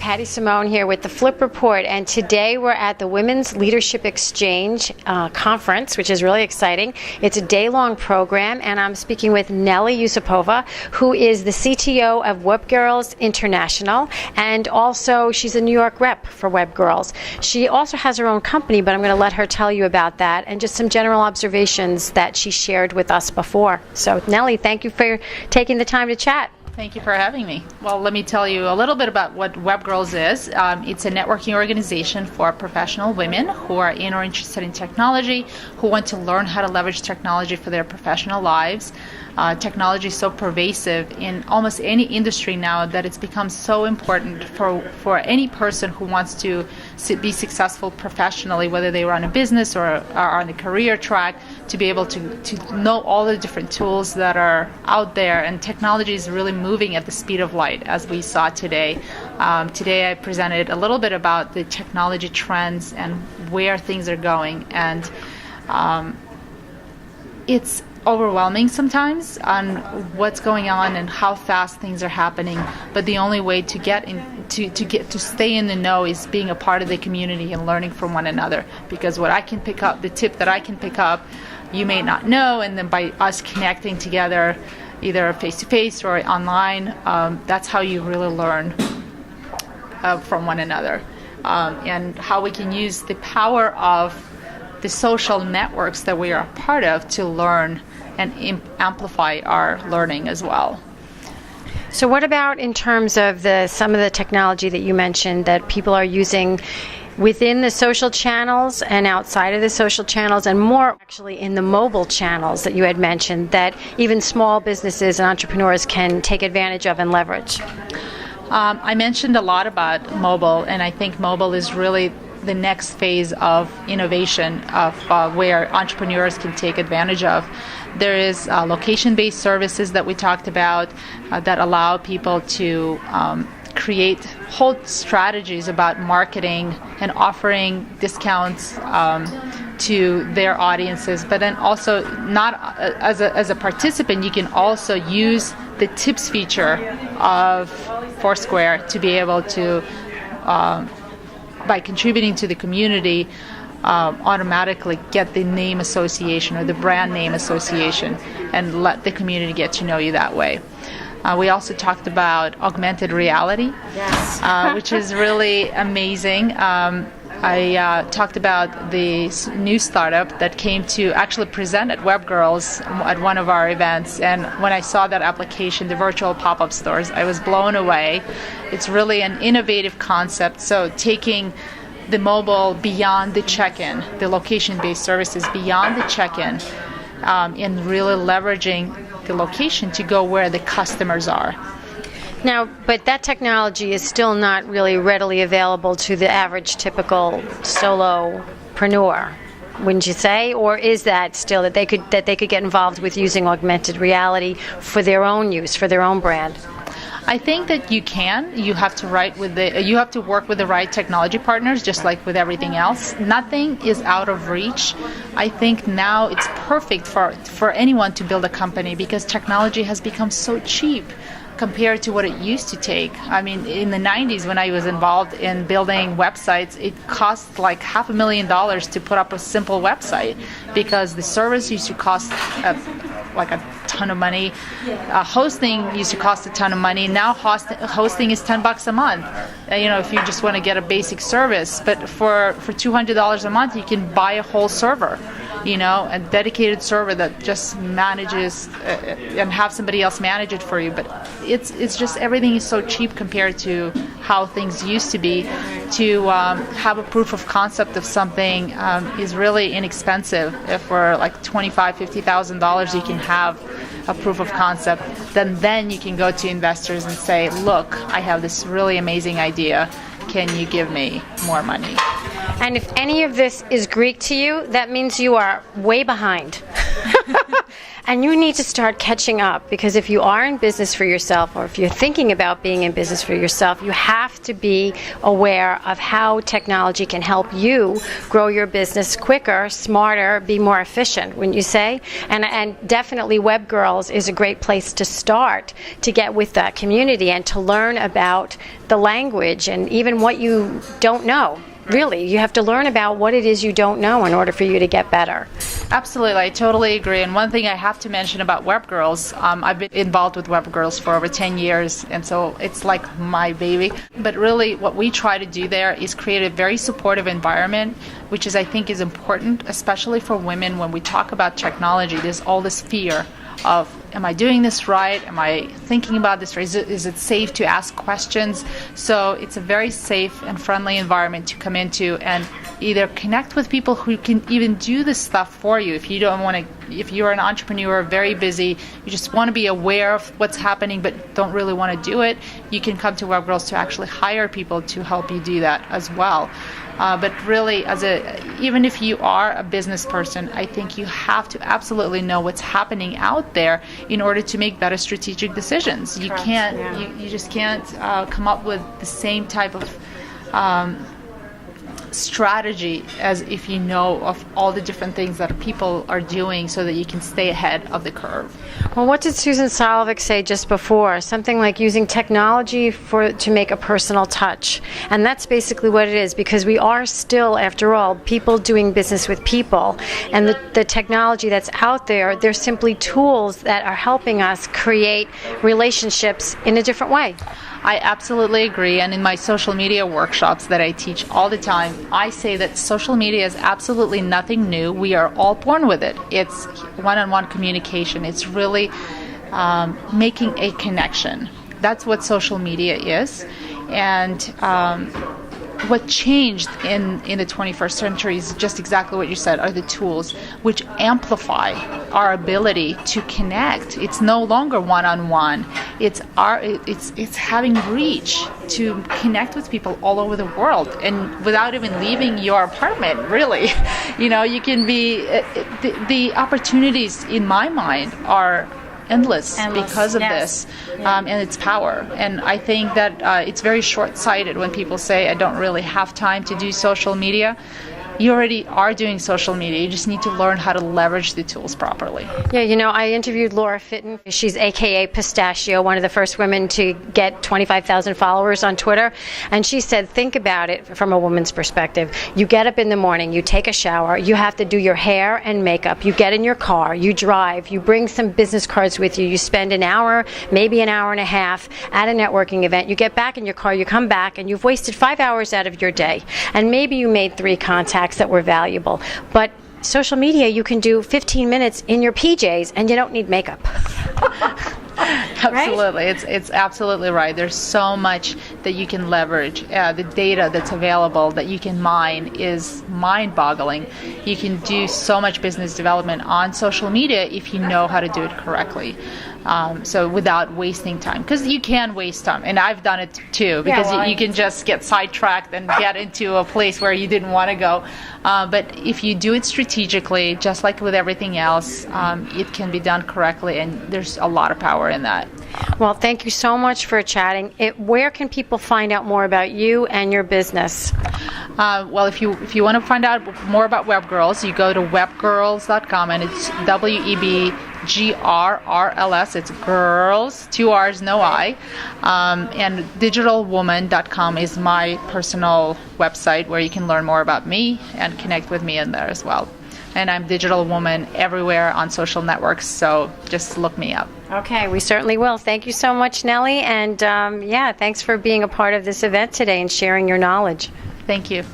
Patty Simone here with the FlipReport, and today we're at the Women's Leadership Exchange Conference, which is really exciting. It's a day-long program, and I'm speaking with Nelly Yusupova, who is the CTO of Webgrrls International, and also she's a New York rep for Webgrrls. She also has her own company, but I'm going to let her tell you about that and just some general observations that she shared with us before. So, Nelly, thank you for taking the time to chat. Thank you for having me. Well, let me tell you a little bit about what Webgrrls is. It's a networking organization for professional women who are in or interested in technology, who want to learn how to leverage technology for their professional lives. Technology is so pervasive in almost any industry now that it's become so important for any person who wants to be successful professionally, whether they run a business or are on the career track, to be able to know all the different tools that are out there. And technology is really moving at the speed of light, as we saw today. Today I presented a little bit about the technology trends and where things are going. And it's overwhelming sometimes on what's going on and how fast things are happening, but the only way to get to stay in the know is being a part of the community and learning from one another, because what I can pick up, the tip that I can pick up, you may not know, and then by us connecting together either face-to-face or online, that's how you really learn from one another, and how we can use the power of the social networks that we are a part of to learn and amplify our learning as well. So what about in terms of some of the technology that you mentioned that people are using within the social channels and outside of the social channels, and more actually in the mobile channels that you had mentioned, that even small businesses and entrepreneurs can take advantage of and leverage? I mentioned a lot about mobile, and I think mobile is really the next phase of innovation of where entrepreneurs can take advantage of. There is location-based services that we talked about that allow people to create whole strategies about marketing and offering discounts to their audiences. But then also, not as a participant, you can also use the tips feature of Foursquare to be able to, by contributing to the community, automatically get the name association or the brand name association and let the community get to know you that way. We also talked about augmented reality, yes. Which is really amazing. I talked about the new startup that came to actually present at Webgrrls at one of our events, and when I saw that application, the virtual pop-up stores, I was blown away. It's really an innovative concept, so taking the mobile beyond the check-in, the location-based services beyond the check-in, and really leveraging the location to go where the customers are. Now, but that technology is still not really readily available to the average typical solopreneur, wouldn't you say? Or is that still that they could get involved with using augmented reality for their own use, for their own brand? I think that you can. You have to work with the right technology partners, just like with everything else. Nothing is out of reach. I think now it's perfect for anyone to build a company, because technology has become so cheap compared to what it used to take. I mean, in the 90s, when I was involved in building websites, it cost like $500,000 to put up a simple website, because the service used to cost like a ton of money. Hosting used to cost a ton of money. Now hosting is $10 a month. If you just want to get a basic service, but for $200 a month, you can buy a whole server. A dedicated server that just manages and have somebody else manage it for you. But it's just everything is so cheap compared to how things used to be. To have a proof of concept of something is really inexpensive. If for like $25,000, $50,000, you can have a proof of concept. Then you can go to investors and say, look, I have this really amazing idea. Can you give me more money? And if any of this is Greek to you, that means you are way behind. And you need to start catching up, because if you are in business for yourself, or if you're thinking about being in business for yourself, you have to be aware of how technology can help you grow your business quicker, smarter, be more efficient, wouldn't you say? And definitely Webgrrls is a great place to start, to get with that community and to learn about the language and even what you don't know. Really, you have to learn about what it is you don't know in order for you to get better. Absolutely, I totally agree. And one thing I have to mention about Webgrrls, I've been involved with Webgrrls for over 10 years, and so it's like my baby. But really, what we try to do there is create a very supportive environment, which I think is important, especially for women. When we talk about technology, there's all this fear of, am I doing this right? Am I thinking about this right? Is it safe to ask questions? So it's a very safe and friendly environment to come into and either connect with people who can even do this stuff for you. If you don't want to, if you're an entrepreneur, very busy, you just want to be aware of what's happening but don't really want to do it, you can come to Webgrrls to actually hire people to help you do that as well. But really, even if you are a business person, I think you have to absolutely know what's happening out there in order to make better strategic decisions. You can't, you just can't come up with the same type of strategy as if you know of all the different things that people are doing so that you can stay ahead of the curve. Well, what did Susan Solovic say just before? Something like using technology to make a personal touch. And that's basically what it is, because we are still, after all, people doing business with people. And the technology that's out there, they're simply tools that are helping us create relationships in a different way. I absolutely agree, and in my social media workshops that I teach all the time, I say that social media is absolutely nothing new. We are all born with it. It's one-on-one communication. It's really making a connection. That's what social media is. And what changed in the 21st century is just exactly what you said, are the tools which amplify our ability to connect. It's no longer one-on-one. It's having reach to connect with people all over the world, and without even leaving your apartment, really. You know, you can be, the opportunities in my mind are endless because of this and its power. And I think that it's very short-sighted when people say, I don't really have time to do social media. You already are doing social media. You just need to learn how to leverage the tools properly. Yeah, you know, I interviewed Laura Fitton. She's AKA Pistachio, one of the first women to get 25,000 followers on Twitter. And she said, think about it from a woman's perspective. You get up in the morning, you take a shower, you have to do your hair and makeup, you get in your car, you drive, you bring some business cards with you, you spend an hour, maybe an hour and a half at a networking event, you get back in your car, you come back, and you've wasted 5 hours out of your day. And maybe you made 3 contacts that were valuable. But social media, you can do 15 minutes in your PJs and you don't need makeup. Absolutely. Right? It's absolutely right. There's so much that you can leverage. The data that's available that you can mine is mind-boggling. You can do so much business development on social media if you know how to do it correctly. So without wasting time, because you can waste time, and I've done it too, because you can just get sidetracked and get into a place where you didn't want to go. But if you do it strategically, just like with everything else, it can be done correctly, and there's a lot of power in that. Well, thank you so much for chatting. Where can people find out more about you and your business? Well, if you want to find out more about Webgrrls, you go to webgrrls.com, and it's WEBGRRLS. It's girls, 2 R's, no I. And digitalwoman.com is my personal website where you can learn more about me and connect with me in there as well. And I'm Digital Woman everywhere on social networks, so just look me up. Okay, we certainly will. Thank you so much, Nelly. And thanks for being a part of this event today and sharing your knowledge. Thank you.